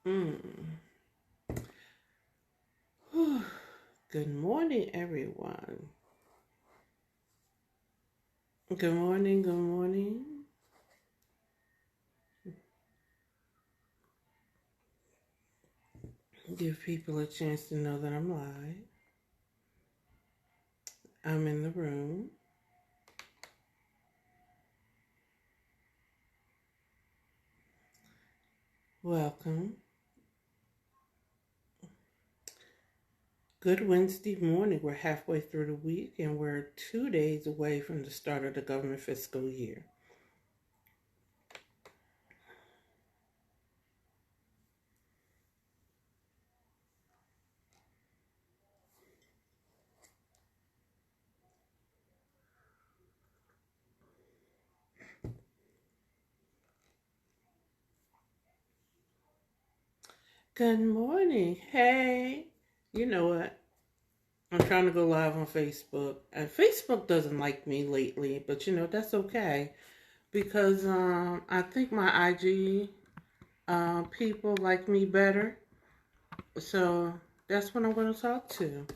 Mm. Whew. Good morning, everyone. Good morning, good morning. Give people a chance to know that I'm live. I'm in the room. Welcome. Good Wednesday morning. We're halfway through the week and we're 2 days away from the start of the government fiscal year. Good morning. Hey, you know what? I'm trying to go live on Facebook, and Facebook doesn't like me lately, but that's okay because I think my IG people like me better. So that's what I'm going to talk to.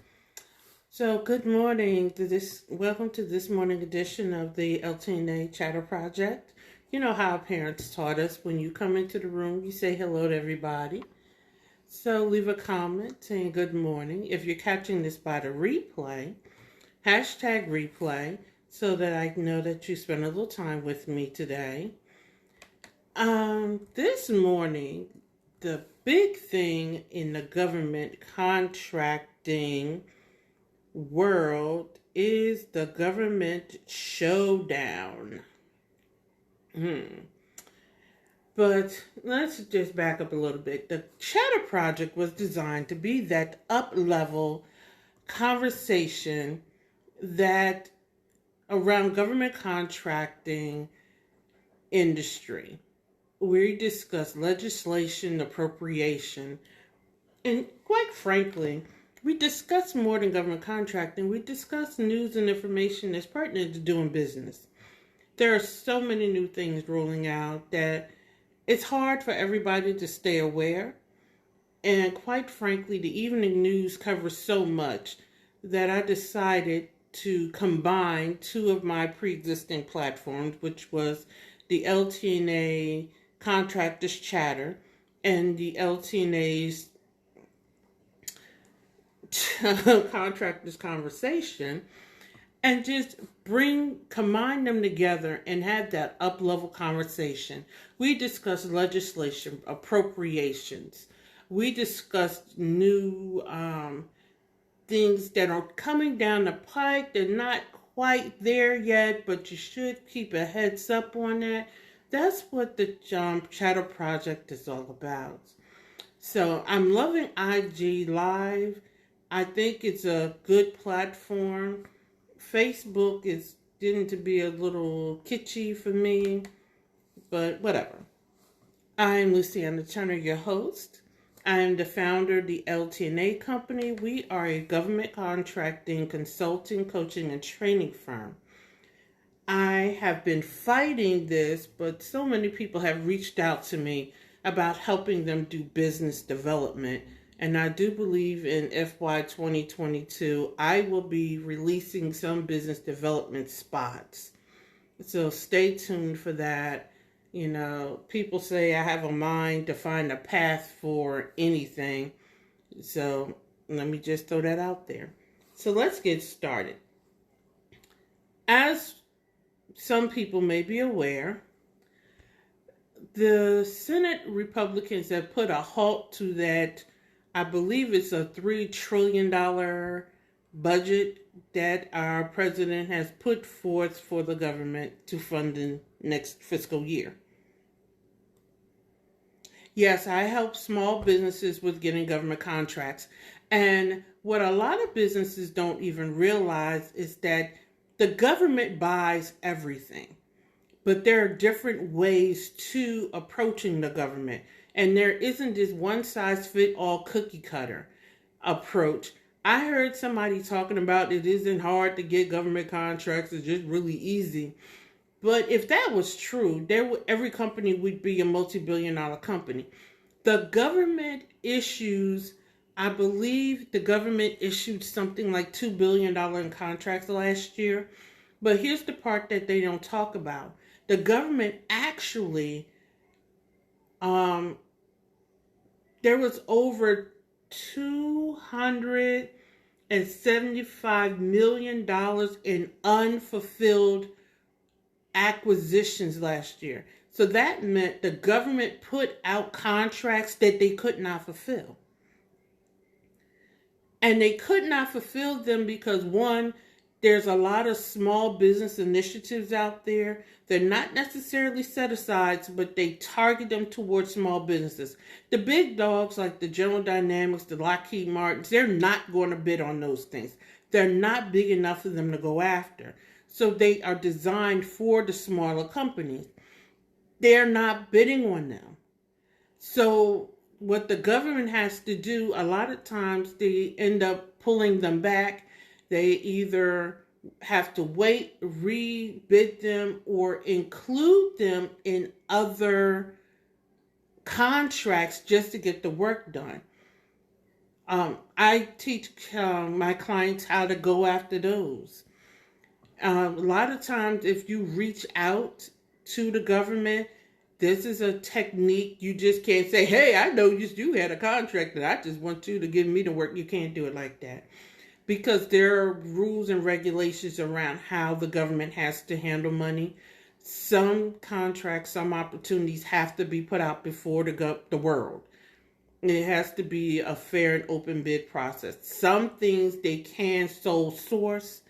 So good morning to this. Welcome to this morning edition of the LT&A Chatter Project. You know how our parents taught us: when you come into the room, you say hello to everybody. So leave a comment saying good morning. If you're catching this by the replay, hashtag replay so that I know that you spent a little time with me today. This morning, the big thing in the government contracting world is the government showdown. But let's just back up a little bit. The Chatter Project was designed to be that up-level conversation that around government contracting industry. We discuss legislation, appropriation, and quite frankly, we discuss more than government contracting. We discuss news and information that's pertinent to doing business. There are so many new things rolling out that it's hard for everybody to stay aware. And quite frankly, the evening news covers so much that I decided to combine two of my pre-existing platforms, which was the LT&A Contractors Chatter and the LT&A's Contractors Conversation, and just combine them together and have that up-level conversation. We discussed legislation, appropriations. We discussed new things that are coming down the pike. They're not quite there yet, but you should keep a heads up on that. That's what the Chatter Project is all about. So I'm loving IG Live. I think it's a good platform. Facebook is getting to be a little kitschy for me, but whatever. I'm Luciana Turner, your host. I am the founder of the LT&A Company. We are a government contracting, consulting, coaching, and training firm. I have been fighting this, but so many people have reached out to me about helping them do business development. And I do believe in FY 2022, I will be releasing some business development spots. So stay tuned for that. People say I have a mind to find a path for anything. So let me just throw that out there. So let's get started. As some people may be aware, the Senate Republicans have put a halt to that. I believe it's a $3 trillion budget that our president has put forth for the government to fund the next fiscal year. Yes, I help small businesses with getting government contracts. And what a lot of businesses don't even realize is that the government buys everything. But there are different ways to approaching the government. And there isn't this one size fit all cookie cutter approach. I heard somebody talking about it isn't hard to get government contracts, it's just really easy. But if that was true, every company would be a multi-billion-dollar company. The government issues, I believe the government issued something like $2 billion in contracts last year. But here's the part that they don't talk about. The government actually, there was over $275 million in unfulfilled acquisitions last year. So that meant the government put out contracts that they could not fulfill. And they could not fulfill them because, one, there's a lot of small business initiatives out there. They're not necessarily set-asides, but they target them towards small businesses. The big dogs like the General Dynamics, the Lockheed Martins, they're not going to bid on those things. They're not big enough for them to go after. So they are designed for the smaller companies. They're not bidding on them. So what the government has to do, a lot of times they end up pulling them back. They either have to wait, re-bid them, or include them in other contracts just to get the work done. I teach my clients how to go after those. A lot of times if you reach out to the government, this is a technique. You just can't say, hey, I know you had a contract and I just want you to give me the work. You can't do it like that. Because there are rules and regulations around how the government has to handle money. Some contracts, some opportunities have to be put out before the world. It has to be a fair and open bid process. Some things they can sole source.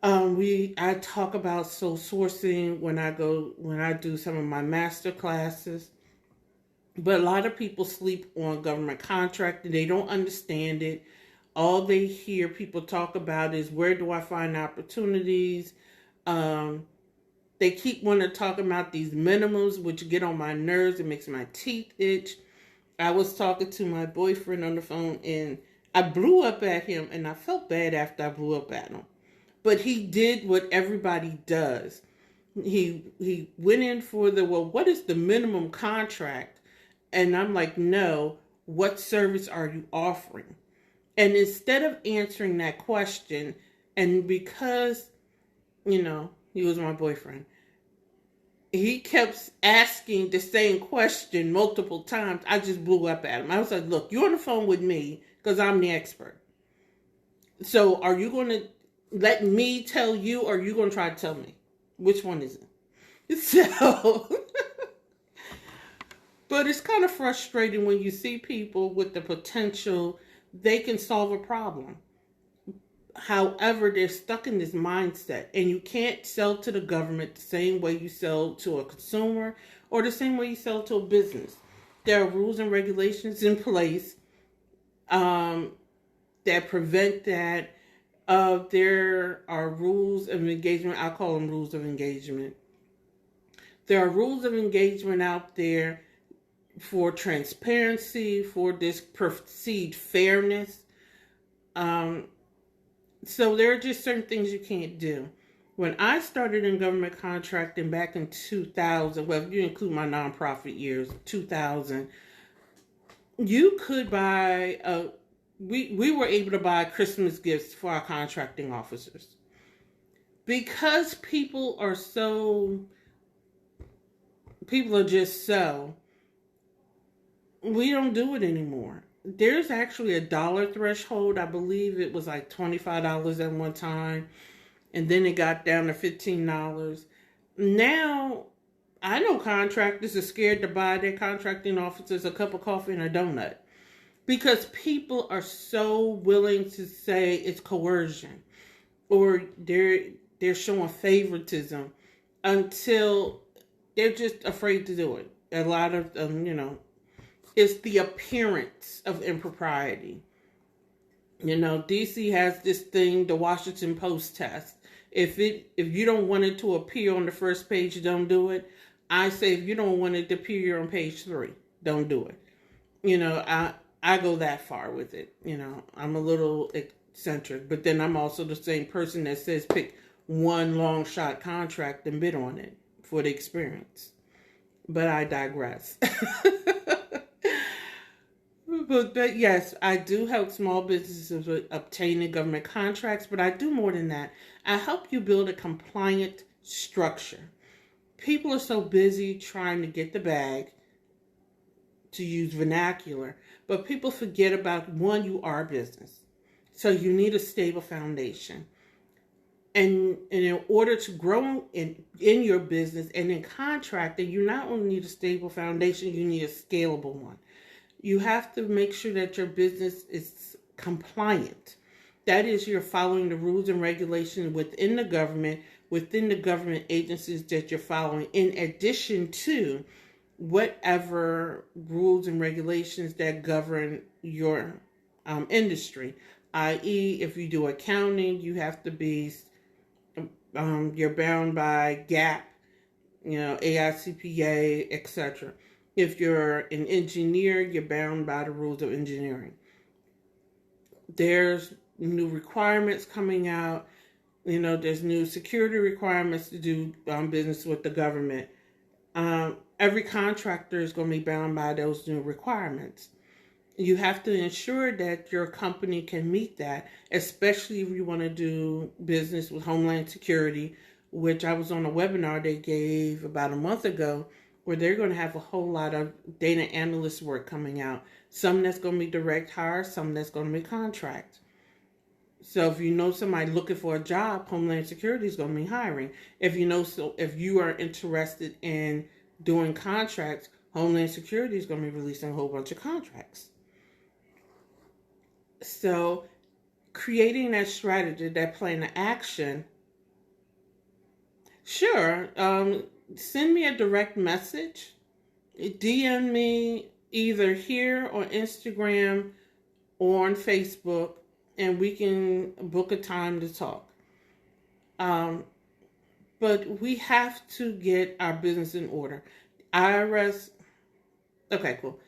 I talk about sole sourcing when I do some of my master classes. But a lot of people sleep on government contracting. They don't understand it. All they hear people talk about is, where do I find opportunities? They keep wanting to talk about these minimums, which get on my nerves. It makes my teeth itch. I was talking to my boyfriend on the phone and I blew up at him, and I felt bad after I blew up at him. But he did what everybody does. He went in for what is the minimum contract? And I'm like, no, what service are you offering? And instead of answering that question, and because, he was my boyfriend, he kept asking the same question multiple times, I just blew up at him. I was like, look, you're on the phone with me because I'm the expert. So are you going to let me tell you, or are you going to try to tell me? Which one is it? So, but it's kind of frustrating when you see people with the potential, they can solve a problem. However, they're stuck in this mindset, and you can't sell to the government the same way you sell to a consumer or the same way you sell to a business. There are rules and regulations in place that prevent that. There are rules of engagement. I call them rules of engagement. There are rules of engagement out there for transparency, for this perceived fairness. So there are just certain things you can't do. When I started in government contracting back in 2000, well, if you include my nonprofit years, 2000, you could buy we were able to buy Christmas gifts for our contracting officers. Because people are just so, we don't do it anymore. There's actually a dollar threshold. I believe it was like $25 at one time. And then it got down to $15. Now, I know contractors are scared to buy their contracting officers a cup of coffee and a donut. Because people are so willing to say it's coercion. Or they're showing favoritism until they're just afraid to do it. A lot of them, it's the appearance of impropriety. DC has this thing, the Washington Post test. If you don't want it to appear on the first page, don't do it. I say if you don't want it to appear on page 3, don't do it. I go that far with it. I'm a little eccentric, but then I'm also the same person that says pick one long shot contract and bid on it for the experience. But I digress. But yes, I do help small businesses with obtaining government contracts, but I do more than that. I help you build a compliant structure. People are so busy trying to get the bag, to use vernacular, but people forget about one, you are a business. So you need a stable foundation. And in order to grow in your business and in contracting, you not only need a stable foundation, you need a scalable one. You have to make sure that your business is compliant. That is, you're following the rules and regulations within the government agencies that you're following, in addition to whatever rules and regulations that govern your industry. I.e., if you do accounting, you have to be, you're bound by GAAP, AICPA, etc. If you're an engineer, you're bound by the rules of engineering. There's new requirements coming out. There's new security requirements to do business with the government. Every contractor is going to be bound by those new requirements. You have to ensure that your company can meet that, especially if you want to do business with Homeland Security, which I was on a webinar they gave about a month ago, where they're going to have a whole lot of data analyst work coming out. Some that's going to be direct hire, some that's going to be contract. So if you know somebody looking for a job, Homeland Security is going to be hiring. If you are interested in doing contracts, Homeland Security is going to be releasing a whole bunch of contracts. So creating that strategy, that plan of action, sure, send me a direct message, DM me either here on Instagram or on Facebook, and we can book a time to talk. But we have to get our business in order. IRS, okay, cool.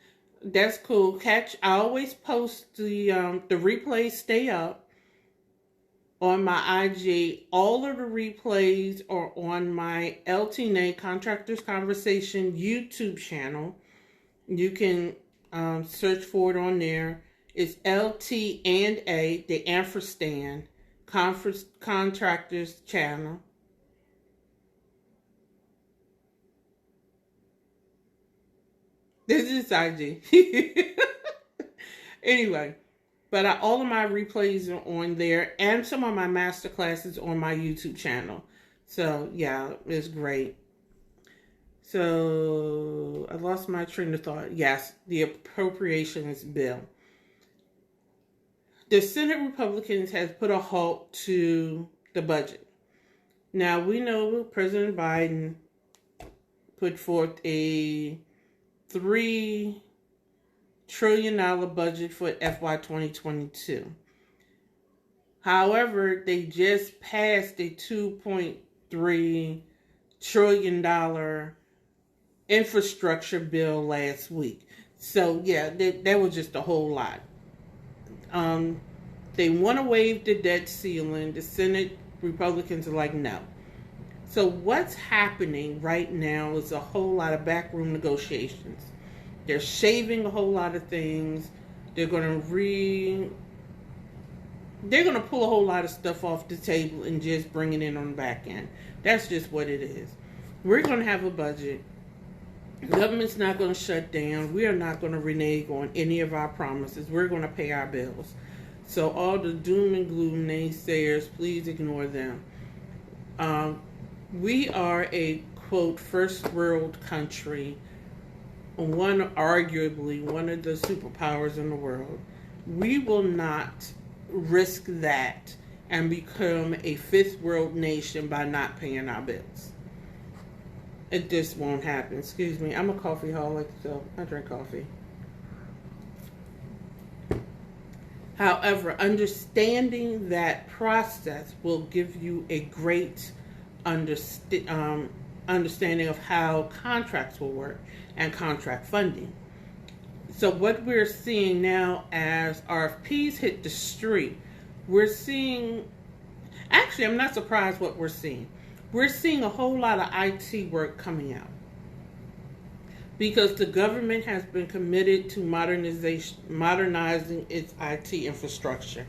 That's cool. I always post the replays stay up on my IG. All of the replays are on my LT&A Contractors Conversation YouTube channel. You can search for it on there. It's LT&A, the ampersand, Contractors channel. This is IG. Anyway, but all of my replays are on there, and some of my master classes on my YouTube channel. So yeah, it's great. So I lost my train of thought. Yes, the appropriations bill. The Senate Republicans has put a halt to the budget. Now we know President Biden put forth a $3 trillion budget for FY 2022. However, they just passed a $2.3 trillion infrastructure bill last week. So yeah, that was just a whole lot. They want to waive the debt ceiling. The Senate Republicans are like, no. So what's happening right now is a whole lot of backroom negotiations. They're shaving a whole lot of things. They're going to pull a whole lot of stuff off the table and just bring it in on the back end. That's just what it is. We're going to have a budget. The government's not going to shut down. We are not going to renege on any of our promises. We're going to pay our bills. So all the doom and gloom naysayers, please ignore them. We are a, quote, first world country, arguably one of the superpowers in the world. We will not risk that and become a fifth world nation by not paying our bills. It just won't happen. Excuse me, I'm a coffeeholic, so I drink coffee. However, understanding that process will give you a great understanding of how contracts will work and contract funding. So what we're seeing now as RFPs hit the street, we're seeing, actually I'm not surprised what we're seeing. We're seeing a whole lot of IT work coming out. because the government has been committed to modernizing its IT infrastructure.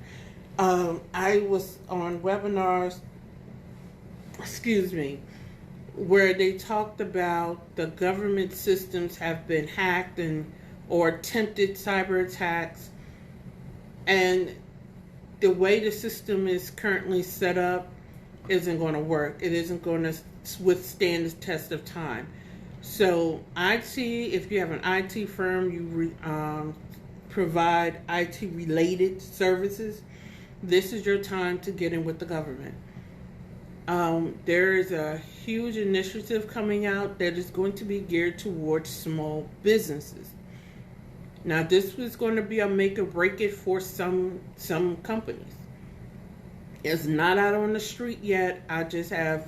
I was on webinars, where they talked about the government systems have been hacked or attempted cyber attacks, and the way the system is currently set up isn't going to work. It isn't going to withstand the test of time. So IT, if you have an IT firm, you provide IT related services, this is your time to get in with the government. There is a huge initiative coming out that is going to be geared towards small businesses. Now, this was going to be a make or break it for some companies. It's not out on the street yet. I just have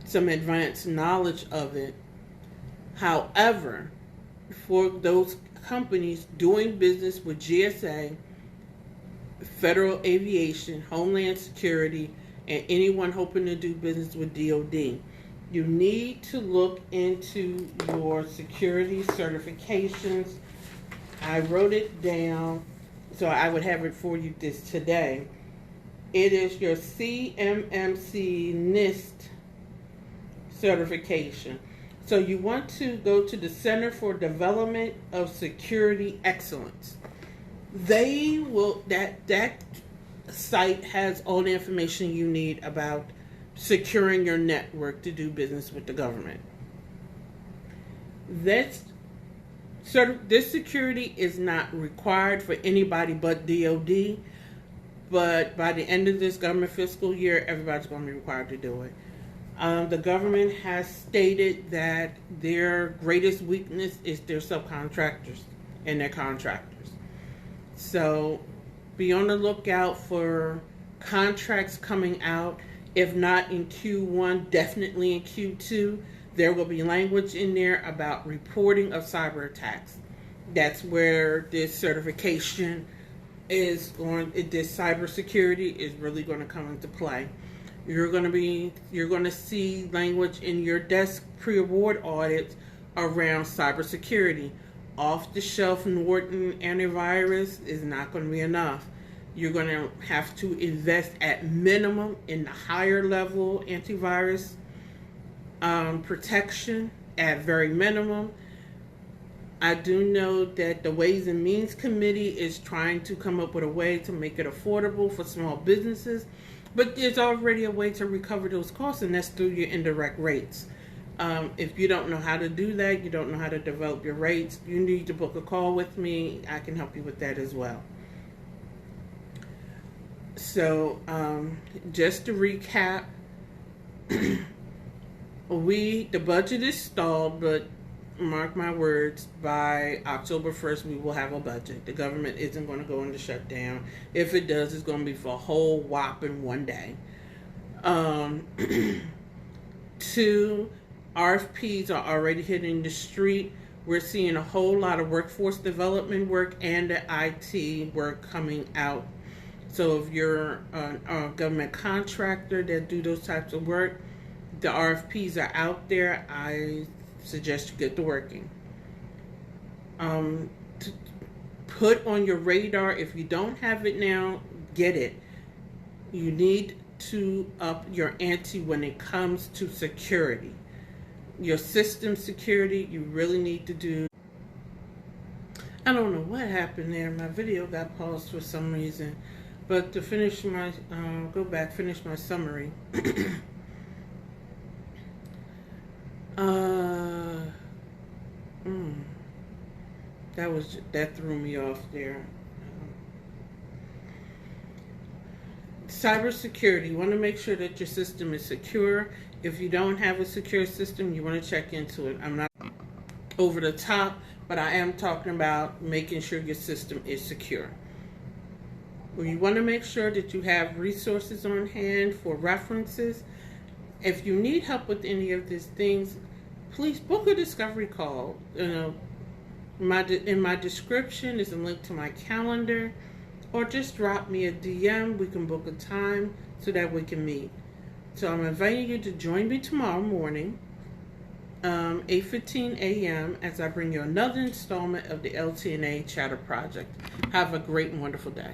some advanced knowledge of it. However, for those companies doing business with GSA, Federal Aviation, Homeland Security, and anyone hoping to do business with DOD, you need to look into your security certifications. I wrote it down so I would have it for you today. It is your CMMC NIST certification. So you want to go to the Center for Development of Security Excellence. They will, that site has all the information you need about securing your network to do business with the government. This security is not required for anybody but DOD, but by the end of this government fiscal year, everybody's going to be required to do it. The government has stated that their greatest weakness is their subcontractors and their contractors. So be on the lookout for contracts coming out. If not in Q1, definitely in Q2. There will be language in there about reporting of cyber attacks. That's where this certification this cybersecurity is really going to come into play. You're going to see language in your desk pre-award audits around cybersecurity. Off-the-shelf Norton antivirus is not going to be enough. You're going to have to invest at minimum in the higher level antivirus protection at very minimum. I do know that the Ways and Means Committee is trying to come up with a way to make it affordable for small businesses, but there's already a way to recover those costs, and that's through your indirect rates. If you don't know how to do that, you don't know how to develop your rates, you need to book a call with me. I can help you with that as well. So, just to recap, the budget is stalled, but mark my words, by October 1st, we will have a budget. The government isn't going to go into shutdown. If it does, it's going to be for a whole whopping one day. 2, RFPs are already hitting the street. We're seeing a whole lot of workforce development work and the IT work coming out. So if you're a government contractor that do those types of work, the RFPs are out there. I suggest you get to working. To put on your radar, if you don't have it now, get it. You need to up your ante when it comes to security. Your system security, you really need to do. I don't know what happened there. My video got paused for some reason. But to finish my, finish my summary. That threw me off there. Cybersecurity. You want to make sure that your system is secure. If you don't have a secure system, you want to check into it. I'm not over the top, but I am talking about making sure your system is secure. You want to make sure that you have resources on hand for references. If you need help with any of these things, please book a discovery call. In my description is a link to my calendar, or just drop me a DM. We can book a time so that we can meet. So I'm inviting you to join me tomorrow morning. 8:15 a.m. as I bring you another installment of the LT&A Chatter Project. Have a great and wonderful day.